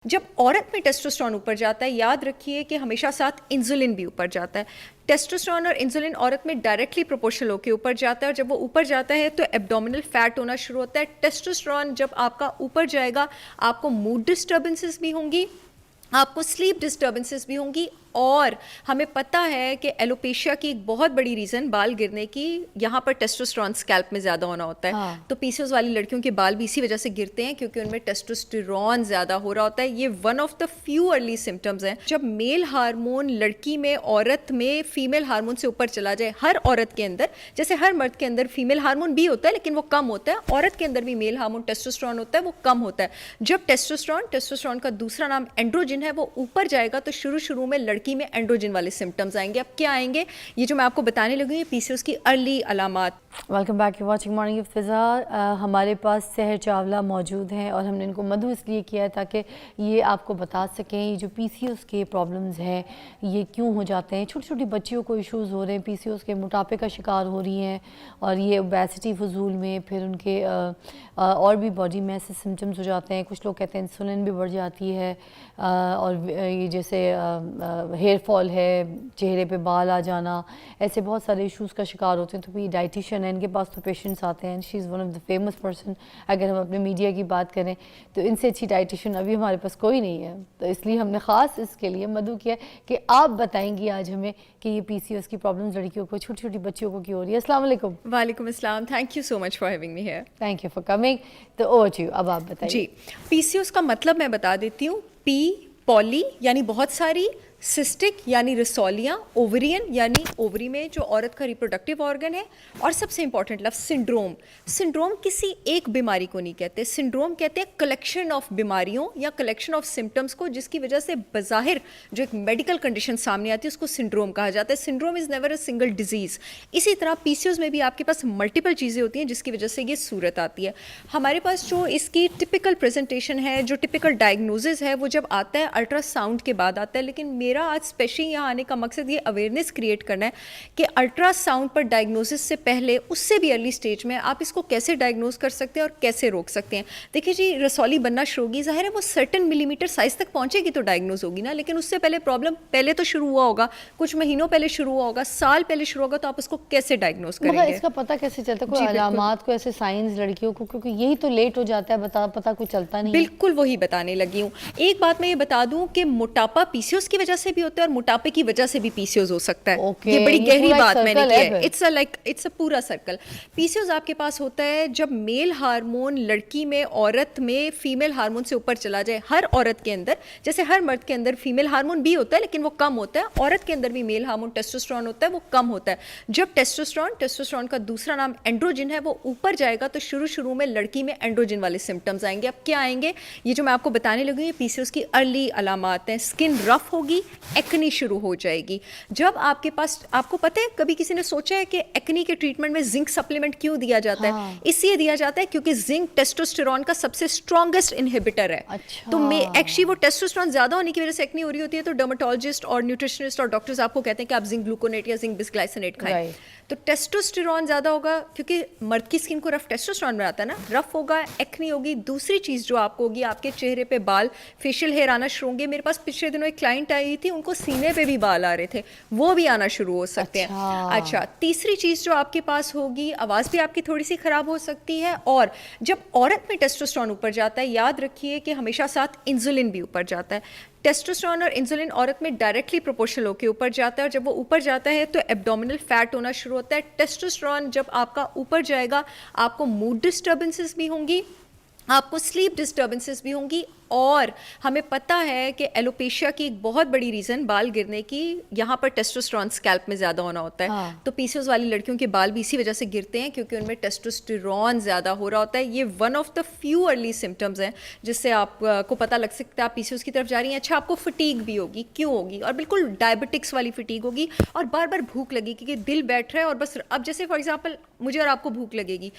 जब औरत में टेस्टोस्टेरोन ऊपर जाता है, याद रखिए कि हमेशा साथ इंसुलिन भी ऊपर जाता है। टेस्टोस्टेरोन और इंसुलिन औरत में डायरेक्टली प्रोपोर्शनल होकर ऊपर जाता है और जब वो ऊपर जाता है तो एब्डोमिनल फैट होना शुरू होता है। टेस्टोस्टेरोन जब आपका ऊपर जाएगा, आपको मूड डिस्टर्बेंसेस भी होंगी, आपको स्लीप डिस्टर्बेंसेस भी होंगी, और हमें पता है कि एलोपेशिया की एक बहुत बड़ी रीज़न बाल गिरने की यहाँ पर टेस्टोस्टेरोन स्कैल्प में ज़्यादा होना होता है। तो पीसीओएस वाली लड़कियों के बाल भी इसी वजह से गिरते हैं क्योंकि उनमें टेस्टोस्टेरोन ज़्यादा हो रहा होता है। ये one of the few early symptoms हैं जब मेल हार्मोन लड़की में, औरत में फीमेल हार्मोन से ऊपर चला जाए। हर औरत के अंदर, जैसे हर मर्द के अंदर फीमेल हार्मोन भी होता है लेकिन वो कम होता है, औरत के अंदर भी मेल हार्मोन टेस्टोस्टेरोन होता है, वो कम होता है। जब टेस्टोस्टेरोन का दूसरा नाम एंड्रोजन है, वो ऊपर जाएगा तो शुरू में लड़की में एंड्रोजन वाले सिम्टम्स आएंगे। अब क्या आएंगे, ये जो मैं आपको बताने लगी हूँ, पीसीओएस की अर्ली अलामात। Welcome back, you watching morning with Fiza. हमारे पास सहर चावला मौजूद हैं और हमने इनको मधु इसलिए किया है ताकि ये आपको बता सकें ये जो पीसीओएस के प्रॉब्लम्स हैं ये क्यों हो जाते हैं। छोटी छोटी बच्चियों को इश्यूज़ हो रहे हैं, पीसीओएस के मोटापे का शिकार हो रही हैं और ये ओबेसिटी फजूल में, फिर उनके और भी बॉडी में ऐसे सिम्टम्स हो जाते हैं। कुछ लोग कहते हैं इंसुलिन भी बढ़ जाती है और ये जैसे हेयर फॉल है, चेहरे पे बाल आ जाना, ऐसे बहुत सारे इश्यूज़ का शिकार होते हैं। तो भी डाइटिशियन है, इनके पास तो पेशेंट्स आते हैं। She is one of the famous person. अगर हम अपने मीडिया की बात करें तो इनसे अच्छी डाइटिशियन अभी हमारे पास कोई नहीं है, तो इसलिए हमने ख़ास इसके लिए मधु किया कि आप बताएंगी आज हमें कि ये पीसीओएस की प्रॉब्लम्स लड़कियों को, छोटी छोटी बच्चियों को क्यों हो रही है। अस्सलाम वालेकुम। वालेकुम अस्सलाम, thank you so much for having me here. Thank you for coming. तो ओवर टू यू, अब आप बताइए। जी, पीसीओएस का मतलब मैं बता देती हूँ। पॉली यानी बहुत सारी, सिस्टिक यानी रसौलियाँ, ओवरियन यानी ओवरी में जो औरत का रिप्रोडक्टिव ऑर्गन है, और सबसे इंपॉर्टेंट लफ्ज़ सिंड्रोम। सिंड्रोम किसी एक बीमारी को नहीं कहते, सिंड्रोम कहते हैं कलेक्शन ऑफ बीमारियों या कलेक्शन ऑफ सिम्टम्स को, जिसकी वजह से बज़ाहिर जो एक मेडिकल कंडीशन सामने आती है उसको सिंड्रोम कहा जाता है। Syndrome is never a single disease. इसी तरह पीसीओएस में भी आपके पास मल्टीपल चीज़ें होती हैं जिसकी वजह से ये सूरत आती है। हमारे पास जो इसकी टिपिकल प्रेजेंटेशन है, जो टिपिकल डायग्नोसिस है, वो जब आता है अल्ट्रासाउंड के बाद आता है। लेकिन मेरा आज स्पेशली यहाँ आने का मकसद ये अवेयरनेस क्रिएट करना है कि अल्ट्रासाउंड पर डायग्नोसिस से पहले, उससे भी अर्ली स्टेज में आप इसको कैसे डायग्नोज कर सकते हैं और कैसे रोक सकते हैं। देखिए जी, रसौली बनना शुरू होगी, ज़ाहिर है वो सर्टेन मिलीमीटर साइज तक पहुँचेगी तो डायग्नोज होगी ना, लेकिन उससे पहले प्रॉब्लम पहले तो शुरू हुआ होगा, कुछ महीनों पहले शुरू हुआ होगा, साल पहले शुरू होगा, तो आप उसको कैसे डायग्नोज करेंगे। इसका पता कैसे चलता है, कोई अलामात को, ऐसे साइंस लड़कियों को, क्योंकि यही तो लेट हो जाता है, पता कुछ चलता नहीं। बिल्कुल वही बताने लगी हूँ। एक बात मैं ये बता दूं कि मोटापा पीसीओएस की वजह से भी होता है और मोटापे की वजह से भी पीसीओएस हो सकता है। ये बड़ी गहरी बात मैंने की है। इट्स अ पूरा सर्कल। पीसीओएस आपके पास होता है जब मेल हार्मोन लड़की में, औरत में फीमेल हार्मोन से ऊपर चला जाए। हर औरत के अंदर, जैसे हर मर्द के अंदर फीमेल हार्मोन भी होता है लेकिन वो कम होता है, औरत के अंदर भी मेल हार्मोन टेस्टोस्टेरोन होता है, वो कम होता है। जब टेस्टोस्टेरोन का दूसरा नाम एंड्रोजन है, वो ऊपर जाएगा तो शुरू में लड़की में एंड्रोजन वाले सिम्टम्स आएंगे। अब क्या आएंगे, ये जो मैं आपको बताने लगी हूँ, ये पीसीओएस की अर्ली अलामात हैं। स्किन रफ होगी, एक्नी शुरू हो जाएगी। जब आपके पास, आपको पता है कभी किसी ने सोचा है कि एक्नी के ट्रीटमेंट में जिंक सप्लीमेंट क्यों दिया जाता है? इसलिए दिया जाता है क्योंकि जिंक टेस्टोस्टेरोन का सबसे स्ट्रॉन्गेस्ट इनहिबिटर है। तो एक्चुअली वो टेस्टोस्टेरोन ज्यादा होने की वजह से एक्नी हो रही होती है, तो डर्मेटोलॉजिस्ट और न्यूट्रिशनिस्ट और डॉक्टर्स आपको कहते हैं कि आप जिंक ग्लूकोनेट या जिंक बिस्ग्लाइसिनेट खाएं। तो टेस्टोस्टेरोन ज़्यादा होगा क्योंकि मर्द की स्किन को रफ टेस्टोस्टेरोन बनाता है ना, रफ होगा, एक्नी होगी। दूसरी चीज़ जो आपको होगी, आपके चेहरे पे बाल, फेशियल हेयर आना शुरू होंगे। मेरे पास पिछले दिनों एक क्लाइंट आई थी, उनको सीने पे भी बाल आ रहे थे, वो भी आना शुरू हो सकते हैं। अच्छा, तीसरी चीज़ जो आपके पास होगी, आवाज़ भी आपकी थोड़ी सी ख़राब हो सकती है। और जब औरत में टेस्टोस्टेरोन ऊपर जाता है, याद रखिए कि हमेशा साथ इंसुलिन भी ऊपर जाता है। टेस्टोस्टेरोन और इंसुलिन औरत में डायरेक्टली प्रोपोर्शनल होकर ऊपर जाता है और जब वो ऊपर जाता है तो एब्डोमिनल फैट होना शुरू होता है। टेस्टोस्टेरोन जब आपका ऊपर जाएगा, आपको मूड डिस्टर्बेंसेस भी होंगी, आपको स्लीप डिस्टर्बेंसेस भी होंगी, और हमें पता है कि एलोपेशिया की एक बहुत बड़ी रीज़न बाल गिरने की यहाँ पर टेस्टोस्टेरोन स्कैल्प में ज़्यादा होना होता है। तो पीसीओएस वाली लड़कियों के बाल भी इसी वजह से गिरते हैं क्योंकि उनमें टेस्टोस्टेरोन ज़्यादा हो रहा होता है। ये one of the few early symptoms हैं जिससे आपको पता लग सकता है आप पीसीओएस की तरफ जा रही हैं। अच्छा, आपको फटीग भी होगी, क्यों होगी? और बिल्कुल डायबिटिक्स वाली फटीग होगी और बार बार भूख लगी क्योंकि दिल बैठ रहा है और बस। अब जैसे फॉर एग्जाम्पल मुझे और आपको भूख लगेगी,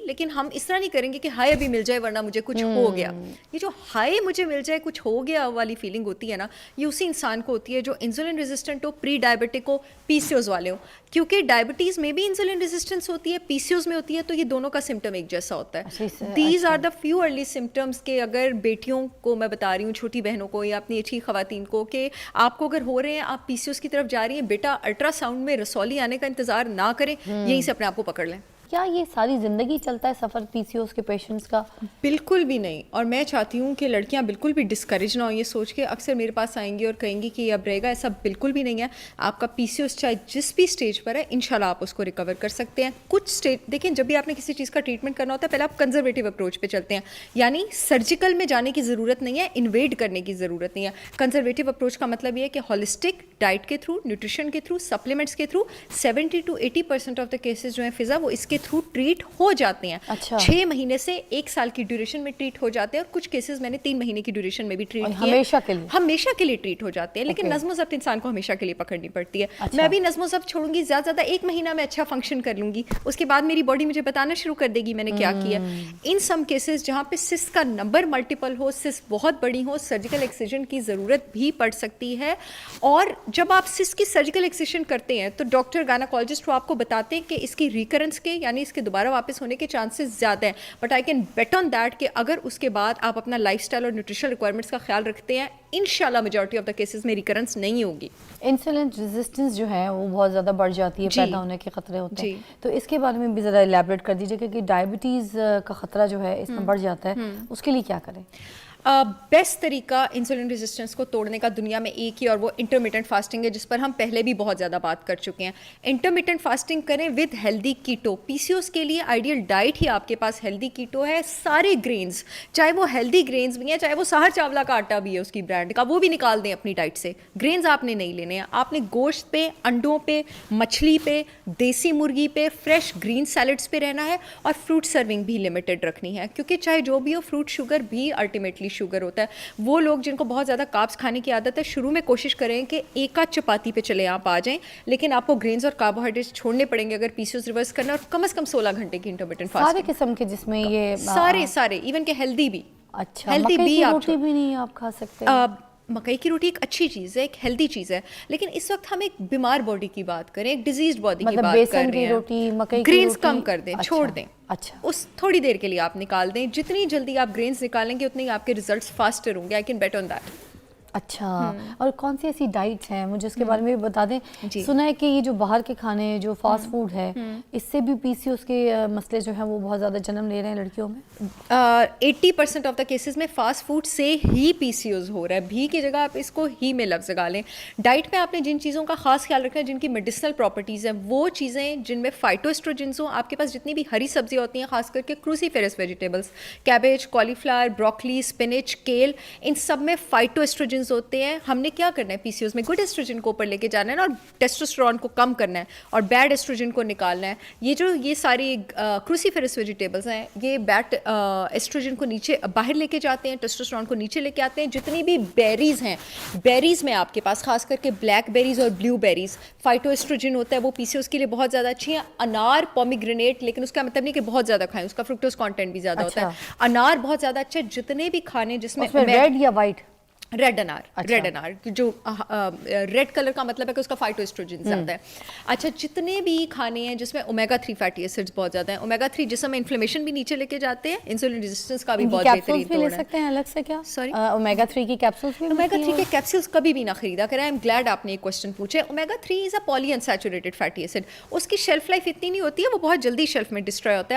लेकिन हम इस तरह नहीं करेंगे कि हाय अभी मिल जाए वरना मुझे कुछ हो गया। ये जो हाय मुझे मिल जाए कुछ हो गया वाली फीलिंग होती है ना, ये उसी इंसान को होती है जो इंसुलिन रेजिस्टेंट हो, प्री डायबिटिक हो, पीसीओज वाले हो। क्योंकि डायबिटीज में भी इंसुलिन रेजिस्टेंस होती है, पीसीओज में होती है, तो ये दोनों का सिम्टम एक जैसा होता है। These are the few early symptoms के अगर बेटियों को मैं बता रही हूँ, छोटी बहनों को या अपनी अच्छी खवातीन को, कि आपको अगर हो रहे हैं, आप पीसीओज की तरफ जा रही हैं, बेटा अल्ट्रासाउंड में रसौली आने का इंतजार ना करें, यहीं से अपने आप को पकड़ लें। क्या ये सारी ज़िंदगी चलता है सफ़र पीसीओएस के पेशेंट्स का? बिल्कुल भी नहीं। और मैं चाहती हूँ कि लड़कियाँ बिल्कुल भी डिस्करेज ना हो ये सोच के अक्सर मेरे पास आएंगी और कहेंगी कि अब रहेगा, ऐसा बिल्कुल भी नहीं है। आपका पीसीओएस चाहे जिस भी स्टेज पर है, इंशाल्लाह आप उसको रिकवर कर सकते हैं। कुछ स्टेज देखें, जब भी आपने किसी चीज़ का ट्रीटमेंट करना होता है, पहले आप कंजर्वेटिव अप्रोच पे चलते हैं, यानी सर्जिकल में जाने की ज़रूरत नहीं है, इन्वेड करने की ज़रूरत नहीं है। कंजर्वेटिव अप्रोच का मतलब ये है कि हॉलिस्टिक डाइट के थ्रू, न्यूट्रिशन के थ्रू, सप्लीमेंट्स के through 70 to 80% of the cases जो हैं फिजा, वो इसके थ्रू ट्रीट हो जाते हैं। अच्छा। 6 महीने से 1 साल की ड्यूरेशन में ट्रीट हो जाते हैं, और कुछ केसेस मैंने 3 महीने की ड्यूरेशन में भी ट्रीट किए, हमेशा के लिए ट्रीट हो जाते हैं। लेकिन नज़्मो ज़ब्त इंसान को हमेशा के लिए पकड़नी पड़ती है। अच्छा। मैं भी नज़्मो ज़ब्त छोड़ूंगी, ज़्यादा 1 महीना में अच्छा फंक्शन कर लूंगी, उसके बाद मेरी बॉडी मुझे बताना शुरू कर देगी मैंने क्या किया। इन सम केसेस जहाँ पे सिस्ट का नंबर मल्टीपल हो, सिस्ट बहुत बड़ी हो, सर्जिकल एक्सिजन की ज़रूरत भी पड़ सकती है। और जब आप सिस्ट की सर्जिकल एक्सिजन करते हैं तो डॉक्टर गायनेकोलॉजिस्ट वो आपको बताते हैं कि इसकी रिकरेंस के, यानी इसके दोबारा वापस होने के चांसेस ज़्यादा हैं। But I can bet on that कि अगर उसके बाद आप अपना लाइफस्टाइल और न्यूट्रिशनल रिक्वायरमेंट्स का ख्याल रखते हैं, इंशाल्लाह मेजॉरिटी ऑफ द केसेस में रिकरेंस नहीं होगी। इंसुलिन रेजिस्टेंस जो है वो बहुत ज़्यादा बढ़ जाती है, पैदा होने के खतरे होते हैं, तो इसके बारे में भी ज़रा इलैबोरेट कर दीजिए कि डायबिटीज़ का खतरा जो है इसमें बढ़ जाता है, उसके लिए क्या करें? बेस्ट तरीका इंसुलिन रेजिस्टेंस को तोड़ने का दुनिया में एक ही, और वो इंटरमिटेंट फास्टिंग है, जिस पर हम पहले भी बहुत ज़्यादा बात कर चुके हैं। इंटरमिटेंट फास्टिंग करें विद हेल्दी कीटो। पीसीओएस के लिए आइडियल डाइट ही आपके पास हेल्दी कीटो है। सारे ग्रेन्स, चाहे वो हेल्दी ग्रेन्स भी हैं, चाहे वो सहर चावला का आटा भी है उसकी ब्रांड का, वो भी निकाल दें अपनी डाइट से। ग्रेन्स आपने नहीं लेने हैं, आपने गोश्त पे, अंडों पे, मछली पे, देसी मुर्गी पे, फ्रेश ग्रीन सैलड्स पे रहना है, और फ्रूट सर्विंग भी लिमिटेड रखनी है, क्योंकि चाहे जो भी हो, फ्रूट शुगर भी अल्टीमेटली शुगर होता है। वो लोग जिनको बहुत ज़्यादा कार्ब्स खाने की आदत है, शुरू में कोशिश करें कि एक आध चपाती पे चले आप आ जाएं, लेकिन आपको ग्रेन्स और कार्बोहाइड्रेट्स छोड़ने पड़ेंगे अगर पीसीओएस रिवर्स करना, और कम से कम 16 घंटे की इंटरमिटेंट फास्टिंग। सारे किस्म के जिसमें ये सारे इवन के हेल्दी भी। अच्छा, हेल्दी भी रोटी भी नहीं आप खा सकते? मकई की रोटी एक अच्छी चीज़ है, एक हेल्दी चीज़ है, लेकिन इस वक्त हम एक बीमार बॉडी की बात करें, एक डिजीज बॉडी की बात कर रहे हैं। रोटी, मकई ग्रेन्स कम कर दें, छोड़ दें। अच्छा, उस थोड़ी देर के लिए आप निकाल दें। जितनी जल्दी आप ग्रेन्स निकालेंगे उतने ही आपके रिजल्ट्स फास्टर होंगे। I can bet on that. अच्छा, और कौन सी ऐसी डाइट्स हैं, मुझे उसके बारे में भी बता दें। सुना है कि ये जो बाहर के खाने, जो फास्ट फूड है, इससे भी पीसीओएस के मसले जो हैं वो बहुत ज़्यादा जन्म ले रहे हैं लड़कियों में। 80% ऑफ द केसेस में फास्ट फूड से ही पीसीओएस हो रहा है। भी की जगह आप इसको ही में लफ्ज़ लगा लें। डाइट में आपने जिन चीज़ों का खास ख्याल रखना है, जिनकी मेडिसिनल प्रॉपर्टीज़ हैं, वो चीज़ें जिनमें फाइटोएस्ट्रोजेंस हो। आपके पास जितनी भी हरी सब्जियाँ होती हैं, खास करके cruciferous vegetables, cabbage, cauliflower, broccoli, spinach, केल, इन सब में फाइटोएस्ट्रोजेंस होते हैं। हमने क्या करना है पीसीओएस में, गुड एस्ट्रोजन को ऊपर लेके जाना है ना, और टेस्टोस्टेरोन को कम करना है, और बैड एस्ट्रोजन को निकालना है। ये सारी क्रूसीफेरस वेजिटेबल्स हैं, ये बैड एस्ट्रोजन को नीचे बाहर लेके जाते हैं, टेस्टोस्टेरोन को नीचे लेके आते हैं। जितनी भी बेरीज हैं, बेरीज में आपके पास खास करके ब्लैक बेरीज और ब्लू बेरीज, फाइटोएस्ट्रोजन होता है, वो पीसीओएस के लिए बहुत ज़्यादा अच्छी हैं। अनार, पोमीग्रेनेट, लेकिन उसका मतलब नहीं कि बहुत ज़्यादा खाएं, उसका फ्रुक्टोज कंटेंट भी ज़्यादा होता है। अनार बहुत ज़्यादा अच्छा है। जितने भी खाने जिसमें रेड या वाइट, रेड अनार, रेड अनार जो रेड कलर का मतलब है कि उसका फाइटोएस्ट्रोजन ज़्यादा है। अच्छा, जितने भी खाने हैं जिसमें ओमेगा 3 फैटी एसिड्स बहुत ज़्यादा हैं, ओमेगा 3 जिसम में इन्फ्लेमेशन भी नीचे लेके जाते हैं, इंसुलिन रेजिस्टेंस का भी बहुत बेहतरीन तोड़ है। ले सकते हैं अलग से क्या? सॉरी, ओमेगा 3 की कैप्सूल्स भी? ओमेगा 3 के कैप्सूल्स कभी भी ना खरीदा करें। आई एम ग्लैड आपने एक क्वेश्चन पूछे। Omega 3 is a poly unsaturated fatty acid, उसकी शेल्फ लाइफ इतनी नहीं होती है, वो बहुत जल्दी शेल्फ में डिस्ट्रॉय होता है।